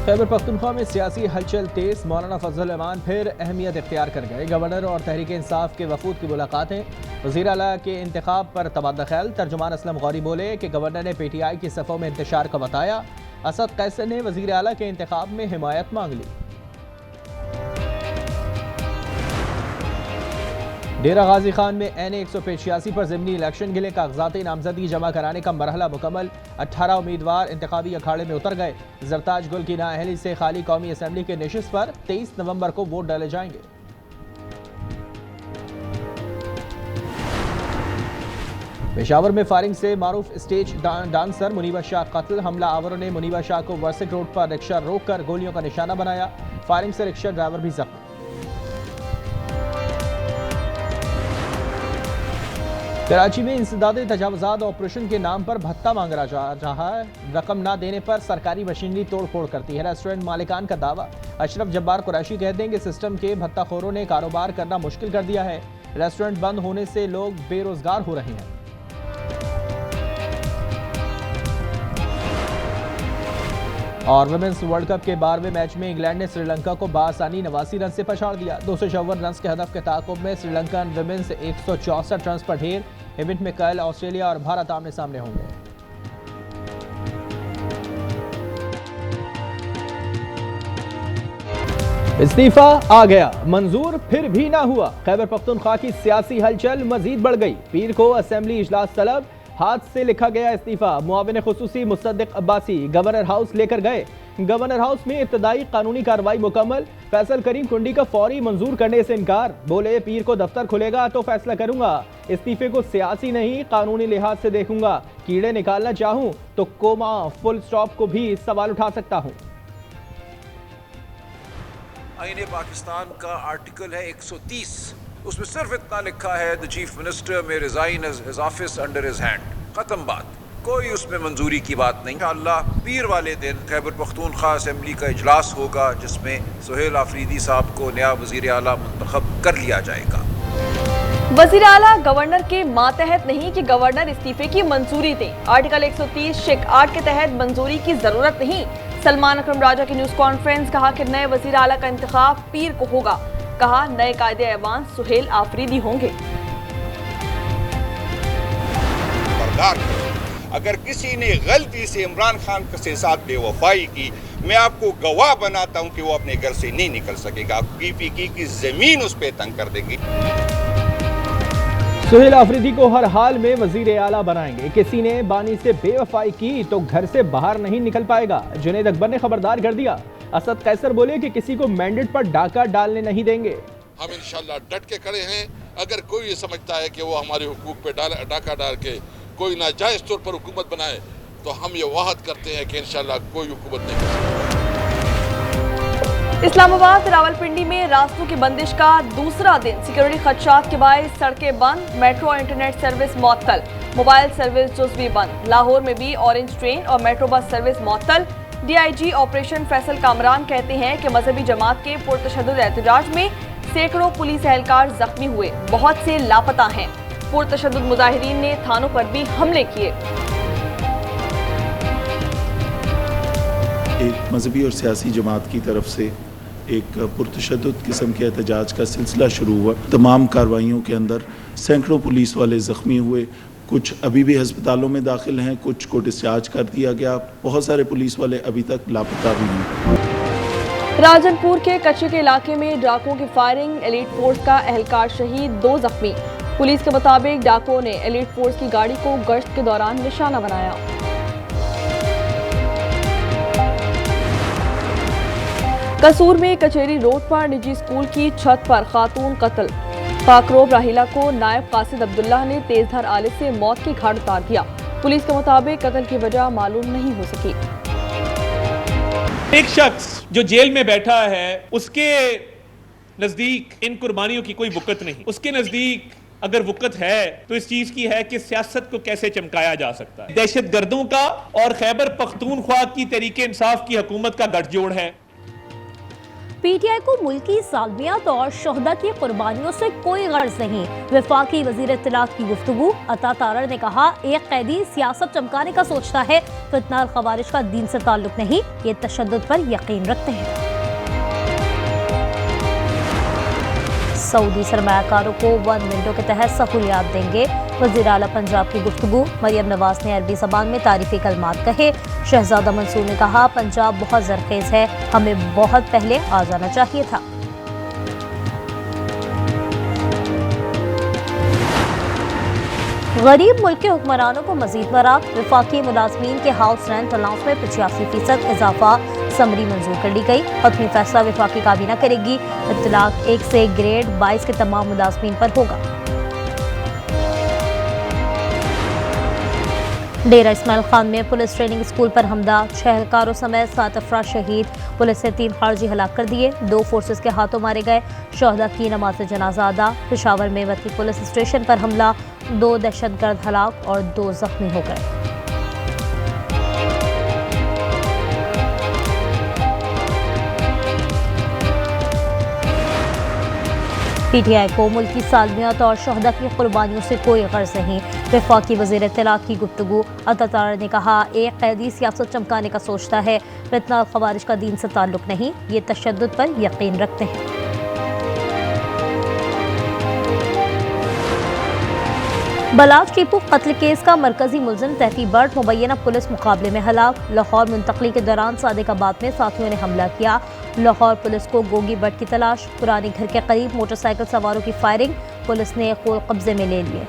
खैबर पख्तूनख्वा में सियासी हलचल तेज। मौलाना फजल रहमान फिर अहमियत इख्तियार कर गए। गवर्नर और तहरीक इंसाफ के वफूद की मुलाकातें। वज़ीर आला के इंतखाब पर तबादला ख्याल। तर्जुमान असलम गौरी बोले कि गवर्नर ने PTI की सफ़ों में इंतशार का बताया। असद कैसर ने वज़ीर आला के इंतखाब में हिमायत मांग ली। डेरा गाजी खान में NA 185 पर ज़िमनी इलेक्शन के लिए कागजाती नामजदगी जमा कराने का मरहला मुकम्मल। 18 उम्मीदवार इंतखाबी अखाड़े में उतर गए। जरताज गुल की नाअहली से खाली कौमी असम्बली के नशिस्त पर 23 नवंबर को वोट डाले जाएंगे। पेशावर में फायरिंग से मारूफ स्टेज डांसर मुनीबा शाह कत्ल। हमला आवरों ने मुनीबा शाह को वर्सिक रोड पर रिक्शा रोककर गोलियों का निशाना बनाया। फायरिंग से रिक्शा ड्राइवर भी जख्मी। कराची में इंसदादे तजावुजात ऑपरेशन के नाम पर भत्ता मांग रहा है। रकम ना देने पर सरकारी मशीनरी तोड़ फोड़ करती है। रेस्टोरेंट मालिकान का दावा। अशरफ जब्बार कुरैशी कहते हैं कि सिस्टम के भत्ताखोरों ने कारोबार करना मुश्किल कर दिया है। रेस्टोरेंट बंद होने से लोग बेरोजगार हो रहे हैं। और वुमेन्स वर्ल्ड कप के 12वें मैच में इंग्लैंड ने श्रीलंका को बासानी 89 रन से पछाड़ दिया। 254 रन के हदफ के ताक़ुब में श्रीलंकन वुमेन्स 164 रन पर ढेर। इवेंट में कल ऑस्ट्रेलिया और भारत आमने सामने होंगे। इस्तीफा आ गया, मंजूर फिर भी ना हुआ। खैबर पख्तूनख्वा की सियासी हलचल मजीद बढ़ गई। पीर को असेंबली इजलास तलब। हाथ से लिखा गया इस्तीफा। मुआविन खुसूसी मुसद्दिक अब्बासी गवर्नर हाउस लेकर गए। गवर्नर हाउस में इब्तदाई कानूनी कार्रवाई मुकम्मल। फैसल करीम कुंडी का फौरी मंजूर करने से इनकार। बोले पीर को दफ्तर खुलेगा तो फैसला करूंगा। इस्तीफे को सियासी नहीं कानूनी लिहाज से देखूंगा। कीड़े निकालना चाहूं तो कोमा फुल स्टॉप को भी सवाल उठा सकता हूं। आईने पाकिस्तान का आर्टिकल है 130, उसमें सिर्फ इतना लिखा है द चीफ मिनिस्टर में resign his office under his hand. खत्म बात, कोई उसमें मंजूरी की बात नहीं। इंशाअल्लाह पीर वाले दिन खैबर पख्तूनख्वा असेंबली का इजलास होगा जिसमें सुहेल आफरीदी साहब को नया वजीर आला मुंतखब कर लिया जाएगा। वजीर आला गवर्नर के मातहत नहीं कि गवर्नर इस्तीफे की मंजूरी दें। आर्टिकल 130 शिक 8 के तहत मंजूरी की जरूरत नहीं। सलमान अकरम राजा की न्यूज कॉन्फ्रेंस। कहा कि नए वजीर आला का इंतखाब पीर को होगा। कहा नए कायदे ऐवान सुहेल आफरीदी होंगे। अगर किसी ने गलती से इमरान खान के साथ बेवफाई की, मैं आपको गवाह बनाता हूं कि वो अपने घर से नहीं निकल सकेगा। PPK की जमीन उस पे तंग कर देगी। सुहेल आफरीदी को हर हाल में वजीर आला बनाएंगे। किसी ने बानी से बेवफाई की तो घर से बाहर नहीं निकल पाएगा। जुनैद अकबर ने खबरदार कर दिया। असद कैसर बोले कि किसी को मैंडेट पर डाका डालने नहीं देंगे। हम इंशाल्लाह डट के खड़े हैं। अगर कोई ये समझता है कि वो हमारे हुकूक पे डाका डाल के कोई नाजायज तौर पर हुकूमत बनाए तो हम ये वाहद करते हैं कि इंशाल्लाह कोई हुकूमत नहीं कर सकती। इस्लामाबाद रावलपिंडी में रास्तों की बंदिश का दूसरा दिन। सिक्योरिटी खदशात के बायस सड़कें बंद। मेट्रो और इंटरनेट सर्विस मअतल। मोबाइल सर्विस जुज़वी बंद। लाहौर में भी ऑरेंज ट्रेन और मेट्रो बस सर्विस मअतल। DIG ऑपरेशन फैसल कामरान कहते हैं कि मजहबी जमात के पुरतशद्दुद एहतजाज में सैकड़ों पुलिस एहलकार जख्मी हुए। बहुत से लापता हैं। पुरतशद्दुद मुजाहिरीन ने थानों पर भी हमले किए। एक मजहबी और सियासी जमात की तरफ से एक पुरतशद्दुद किस्म के एहतजाज का सिलसिला शुरू हुआ। तमाम कार्रवाइयों के अंदर सैकड़ों पुलिस वाले ज़ख्मी हुए। कुछ अभी भी अस्पतालों में दाखिल हैं, कुछ को डिस्चार्ज कर दिया गया। बहुत सारे पुलिस वाले अभी तक लापता भी हैं। राजनपुर के कच्चे के इलाके में डाकुओं की फायरिंग। एलीट फोर्स का एहलकार शहीद, 2 जख्मी। पुलिस के मुताबिक डाकुओं ने एलीट फोर्स की गाड़ी को गश्त के दौरान निशाना बनाया। कसूर में कचेरी रोड पर निजी स्कूल की छत पर खातून कत्ल। पाकरोब राहिला को नायब कासिद अब्दुल्ला ने तेजधार आले से मौत की घाट उतार दिया। पुलिस के मुताबिक कत्ल की वजह मालूम नहीं हो सकी। एक शख्स जो जेल में बैठा है उसके नजदीक इन कुर्बानियों की कोई वक़्त नहीं। उसके नजदीक अगर वक़्त है तो इस चीज की है कि सियासत को कैसे चमकाया जा सकता है। दहशत गर्दों का और खैबर पख्तूनख्वा की तहरीक इंसाफ की हुकूमत का गठजोड़ है। पीटीआई को मुल्की सालमियत और शोहदा की कुर्बानियों से कोई गर्ज नहीं। वफाकी वजीर इत्तलात की गुफ्तगू। अता तारड़ ने कहा, एक कैदी सियासत चमकाने का सोचता है, फितना और खवारिज का दीन से ताल्लुक नहीं, ये तशद्दुद पर यकीन रखते हैं। सऊदी सरमायाकारों को 1 विंडो के तहत सहूलियात देंगे। वज़ीर आला पंजाब की गुफ्तगू। मरियम नवाज ने अरबी ज़बान में तारीफ़ी कलमात कहे। शहजादा मंसूर ने कहा, पंजाब बहुत ज़रखेज़ है, हमें बहुत पहले आ जाना चाहिए था। गरीब मुल्क के हुक्मरानों को मजीद बरात। वफाकी मुलाजमीन के हाउस रेंट अलाउंस में 85% इजाफा समरी मंजूर कर ली गई। हतमी फैसला वफाकी काबीना करेगी। इत्तलाक 1 से ग्रेड 22 के तमाम मुलाजमीन पर होगा। डेरा इस्माइल खान में पुलिस ट्रेनिंग स्कूल पर हमला। 6 एहलकारों समेत 7 अफराद शहीद। पुलिस ने 3 खारजी हलाक कर दिए। 2 फोर्सेस के हाथों मारे गए। शोहदा की नमाज जनाजा अदा। पेशावर में वती पुलिस स्टेशन पर हमला। 2 दहशतगर्द हलाक और 2 जख्मी हो गए। पीटीआई को मुल्की सालमियत और शोहदा की कुर्बानियों से कोई गर्ज नहीं। वफाकी वज़ीर इत्तलात की गुफ्तगू। अता तारड़ ने कहा, एक कैदी सियासत चमकाने का सोचता है, फितना और खवारिज का दीन से ताल्लुक नहीं, ये तशद्दुद पर यकीन रखते हैं। बलाज टीपू कत्ल केस का मरकजी मुलजिम तहकीब बर्ड मुबैना पुलिस मुकाबले में हलाक। लाहौर मुंतकली के दौरान सादिकाबाद में साथियों ने हमला किया। लाहौर पुलिस को गोगी बर्ड की तलाश। पुराने घर के करीब मोटरसाइकिल सवारों की फायरिंग। पुलिस ने खोल कब्जे में ले लिए।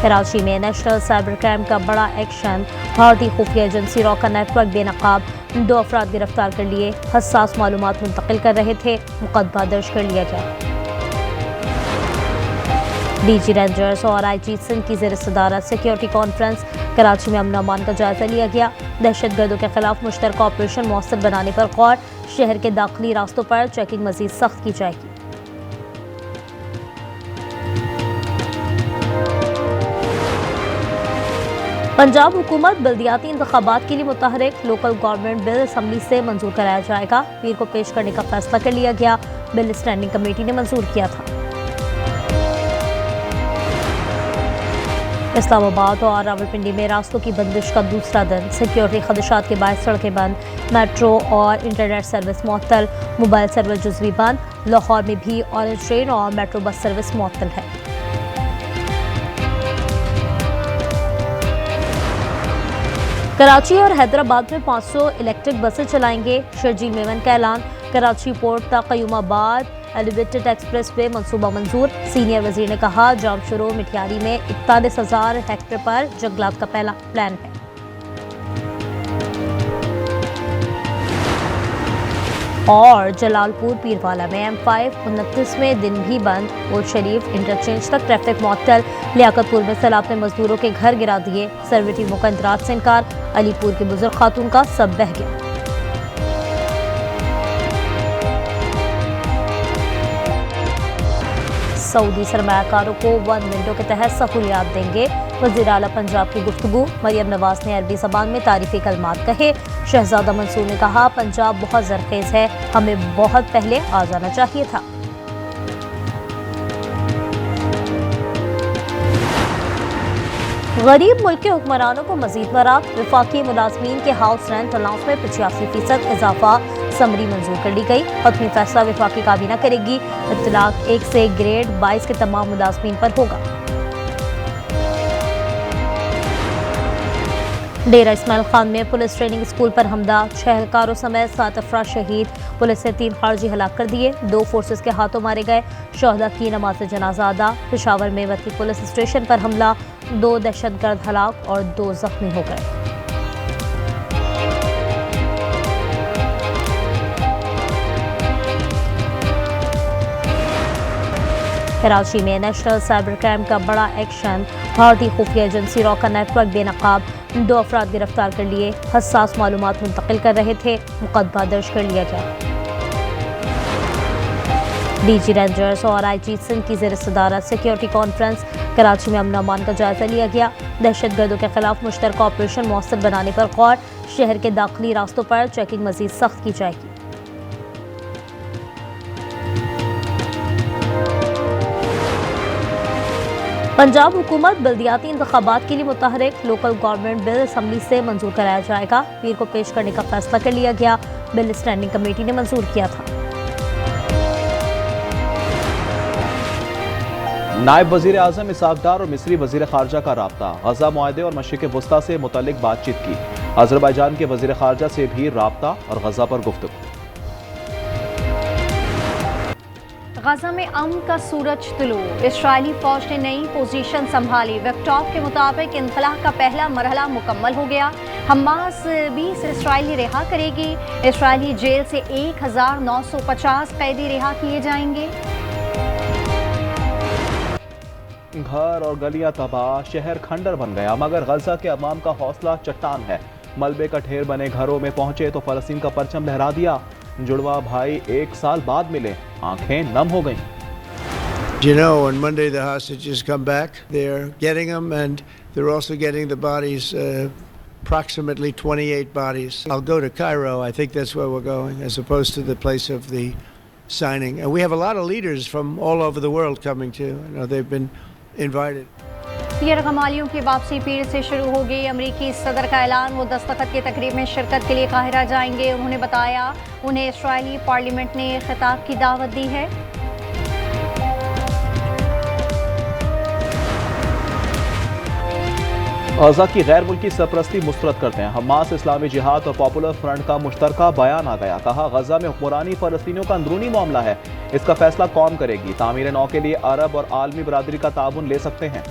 कराची में नेशनल साइबर क्राइम का बड़ा एक्शन। भारतीय खुफिया एजेंसी रॉ का नेटवर्क बेनकाब। 2 अफराद गिरफ्तार कर लिए। हसास मालूमात मुंतकिल कर रहे थे। मुकदमा दर्ज कर लिया गया। डीजी रेंजर्स और आईजी सिंध की ज़ेर सदारत सिक्योरिटी कॉन्फ्रेंस। कराची में अमन अमान का जायजा लिया गया। दहशतगर्दों के खिलाफ मुश्तरका ऑपरेशन मौसर बनाने पर गौर। शहर के दाखिली रास्तों पर चेकिंग मजीद सख्त की जाएगी। पंजाब हुकूमत बल्दियाती इंतखाबात के लिए मुतहरिक। लोकल गवर्नमेंट बिल असम्बली से मंजूर कराया जाएगा। पीर को पेश करने का फैसला कर लिया गया। बिल स्टैंडिंग कमेटी ने मंजूर किया था। इस्लामाबाद और रावलपिंडी में रास्तों की बंदिश का दूसरा दिन। सिक्योरिटी खदशात के बायस सड़कें बंद। मेट्रो और इंटरनेट सर्विस मुअत्तल। मोबाइल सर्विस जुज़वी बंद। लाहौर में भी ऑरेंज ट्रेन और मेट्रो बस सर्विस मुअत्तल है। कराची और हैदराबाद में 500 इलेक्ट्रिक बसें चलाएंगे। शर्जील मेमन का ऐलान। कराची पोर्ट तक कयूमाबाद एलिवेटेड एक्सप्रेस वे मंसूबा मंजूर। सीनियर वजीर ने कहा, जामशुरो मिठियारी में 41,000 हेक्टेयर पर जंगलात का पहला प्लान है। और जलालपुर पीरवाला में M5 29वें दिन भी बंद। ओल्ड शरीफ इंटरचेंज तक ट्रैफिक मुअत्तल। लियाकतपुर में सैलाब ने मजदूरों के घर गिरा दिए। सर्विटिवों का इंदराज से इनकार। अलीपुर की बुजुर्ग खातून का सब बह गया। सऊदी सरमायाकारों को 1 विंडो के तहत सहूलियात देंगे। वज़ीर आला पंजाब की गुफ्तगू। मरियम नवाज ने अरबी ज़बान में तारीफ़ी कलमात कहे। शहजादा मंसूर ने कहा, पंजाब बहुत ज़रखेज़ है, हमें बहुत पहले आ जाना चाहिए था। गरीब मुल्क के हुक्मरानों को मजीद बरात। वफाकी मुलाजमीन के हाउस रेंट अलाउंस में 85% इजाफा समरी मंजूर कर ली गई। हतमी फैसला वफाकी काबीना करेगी। इत्तलाक 1 से ग्रेड 22 के तमाम मुलाजमीन पर होगा। डेरा इस्माइल खान में पुलिस ट्रेनिंग स्कूल पर हमला। 6 एहलकारों समेत 7 अफराद शहीद। पुलिस ने 3 खारजी हलाक कर दिए। 2 फोर्सेस के हाथों मारे गए। शोहदा की नमाज जनाजा अदा। पेशावर में वती पुलिस स्टेशन पर हमला। 2 दहशतगर्द हलाक और 2 जख्मी हो गए। कराची में नेशनल साइबर क्राइम का बड़ा एक्शन। भारतीय खुफिया एजेंसी रॉ का नेटवर्क बेनकाब। 2 अफराद गिरफ्तार कर लिए। हसास मालूमात मुंतकिल कर रहे थे। मुकदमा दर्ज कर लिया गया। डीजी रेंजर्स और आईजी सिंध की ज़ेर सदारत सिक्योरिटी कॉन्फ्रेंस। कराची में अमन अमान का जायजा लिया गया। दहशतगर्दों के खिलाफ मुश्तरका ऑपरेशन मौसर बनाने पर गौर। शहर के दाखिली रास्तों पर चेकिंग मजीद सख्त की जाएगी। पंजाब हुकूमत बल्दियाती इंतखाबात के लिए मुतहरिक। लोकल गवर्नमेंट बिल असम्बली से मंजूर कराया जाएगा। पीर को पेश करने का फैसला कर लिया गया। बिल स्टैंडिंग कमेटी ने मंजूर किया था। नायब वजीर आजम इसहाक डार और मिस्री वजीर खारजा का राब्ता। गजा मुआहदे और मशरिक वस्ता से मुतल्लिक बातचीत की। अजरबैजान के वजीर खारजा से भी राब्ता और गजा पर गुफ्तगू। गजा में अमन का सूरज तुलू। इस्राएली फौज ने नई पोजीशन संभाली। वक्टॉप के मुताबिक इनखला का पहला मरहला मुकम्मल हो गया। हमास 20 इसराइली रिहा करेगी। इसराइली जेल से 1950 कैदी रिहा किए जाएंगे। घर और गलियां तबाह, शहर खंडर बन गया, मगर गजा के अवाम का हौसला चट्टान है। मलबे का ढेर बने घरों में पहुंचे तो फलस्तीन का परचम लहरा दिया। जुड़वा भाई 1 साल बाद मिले, आंखें नम हो गईं। You know, on Monday the hostages come back. They're getting them, and they're also getting the bodies, approximately 28 bodies. I'll go to Cairo. I think that's where we're going, as opposed to the place of the signing. And we have a lot of leaders from all over the world coming too. You know, they've been invited. यरगमालियों की वापसी पीर से शुरू हो गई। अमरीकी सदर का ऐलान, वो दस्तखत की तकरीब में शिरकत के लिए काहिरा जाएंगे। उन्होंने बताया उन्हें इस्राएली पार्लियामेंट ने खिताब की दावत दी है। गजा की गैर मुल्की सरपरस्ती मुस्तरद करते हैं। हमास, इस्लामी जिहाद और पॉपुलर फ्रंट का मुश्तरका बयान आ गया। कहा गजा में हुक्मरानी फलस्तीनियों का अंदरूनी मामला है, इसका फैसला कौम करेगी। तामीर नौ के लिए अरब और आलमी बरादरी का ताउन ले सकते हैं।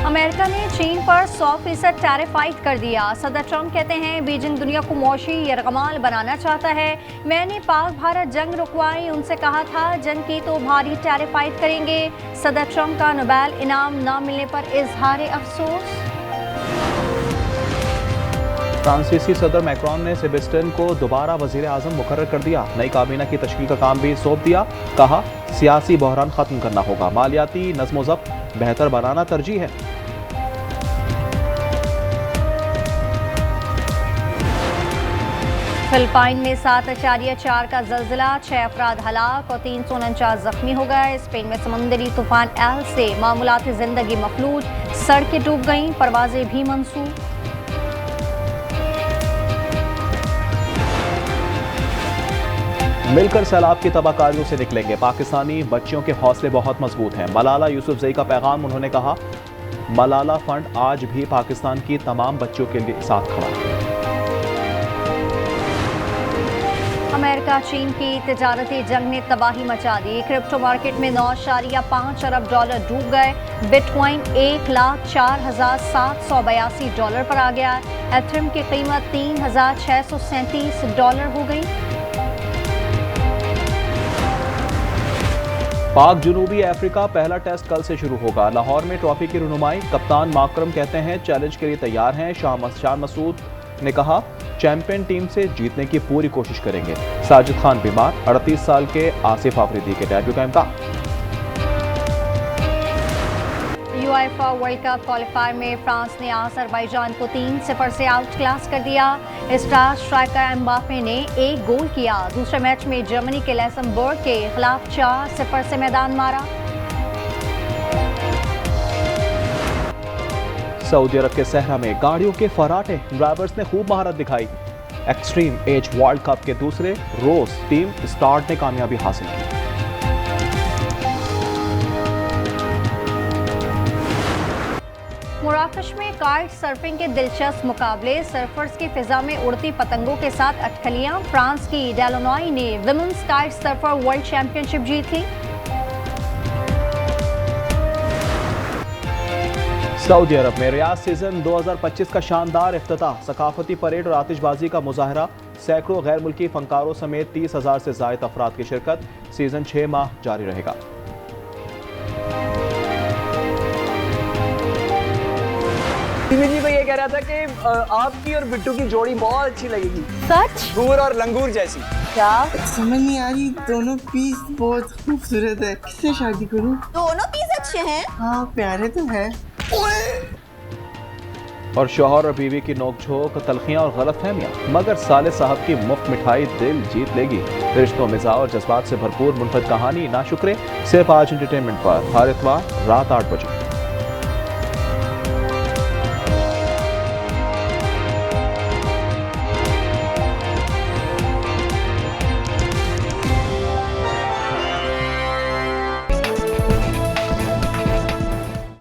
अमेरिका ने चीन पर 100% टैरिफ आयद कर दिया। सदर ट्रंप कहते हैं बीजिंग दुनिया को मौशी यरगमाल बनाना चाहता है। मैंने पाक भारत जंग रुकवाई, उनसे कहा था जंग की तो भारी टैरिफ आयद करेंगे। सदर ट्रंप का नोबेल इनाम न मिलने पर इजहार अफसोस। फ्रांसीसी सदर मैक्रॉन ने सेबेस्टियन को दोबारा वजीर आजम मुकर्रर कर दिया। नई काबीना की तश्कील का काम भी सौंप दिया। कहा सियासी बहरान खत्म करना होगा, मालियाती नज़्म ज़ब्त बेहतर बनाना तरजीह है। फिलिपाइन में 7.4 का जल्जिला, 6 अफराद हलाक और 349 जख्मी हो गए। स्पेन में समुद्री तूफान एल से मामूलाती जिंदगी मफलूज, सड़कें डूब गईं, परवाजें भी मंसूब। मिलकर सैलाब की तबाहकारियों से निकलेंगे। पाकिस्तानी बच्चियों के हौसले बहुत मजबूत हैं। मलाला यूसुफजई का पैगाम। उन्होंने कहा मलाला फंड आज भी पाकिस्तान की तमाम बच्चियों के लिए साथ खड़ा है। अमेरिका चीन की तिजारती जंग ने तबाही मचा दी। क्रिप्टो मार्केट में 9.5 अरब डॉलर डूब गए। बिटकॉइन $1,04,782 पर आ गया। एथेरियम की कीमत $3,637 हो गई। पाक जनूबी अफ्रीका पहला टेस्ट कल से शुरू होगा। लाहौर में ट्रॉफी की रुनुमाई। कप्तान माकरम कहते हैं चैलेंज के लिए तैयार हैं। शाह मसूद ने कहा चैंपियन टीम से जीतने की पूरी कोशिश करेंगे। साजिद खान बीमार। 38 साल के आसिफ आफरीदी के डेब्यू का इम्कान। यूएफा वर्ल्ड कप क्वालिफायर में फ्रांस ने अजरबैजान को 3-0 से आउट क्लास कर दिया। स्टार स्ट्राइकर एम्बापे ने 1 गोल किया। दूसरे मैच में जर्मनी के लैक्सेमबर्ग के खिलाफ 4-0 से मैदान मारा। सऊदी अरब के सहरा में गाड़ियों के फराटे, ड्राइवर्स ने खूब महारत दिखाई। एक्सट्रीम एज वर्ल्ड कप के दूसरे रोज टीम स्टार्ट ने कामयाबी हासिल की। मराकश में काइट सर्फिंग के दिलचस्प मुकाबले। सर्फर्स की फिजा में उड़ती पतंगों के साथ अटकलियां। फ्रांस की डेलोनॉय ने women's kite surfer world championship जीती। सऊदी अरब में रियाद सीजन 2025 का शानदार इफ्तिताह। सकाफती परेड और आतिशबाजी का मुजाहरा। सैकड़ों गैर मुल्की फनकारों समेत 30,000 से ज्यादा अफराद की शिरकत। सीजन 6 माह जारी रहेगा। जी मैं ये कह रहा था कि आपकी और बिट्टू की जोड़ी बहुत अच्छी लगेगी। सच? घूर और लंगूर जैसी। क्या समझ नहीं आ रही, दोनों पीस बहुत खूबसूरत है, किससे शादी करूं? दोनों पीस अच्छे हैं। हाँ प्यारे तो है। और शौहर और बीवी की नोकझोंक, तलखियां और गलतफहमियां, मगर साले साहब की मुफ्त मिठाई दिल जीत लेगी। रिश्तों, मिजाज और जज्बात से भरपूर मुनफरद कहानी नाशुक्रे सिर्फ आज एंटरटेनमेंट पर, हर इतवार रात 8 बजे।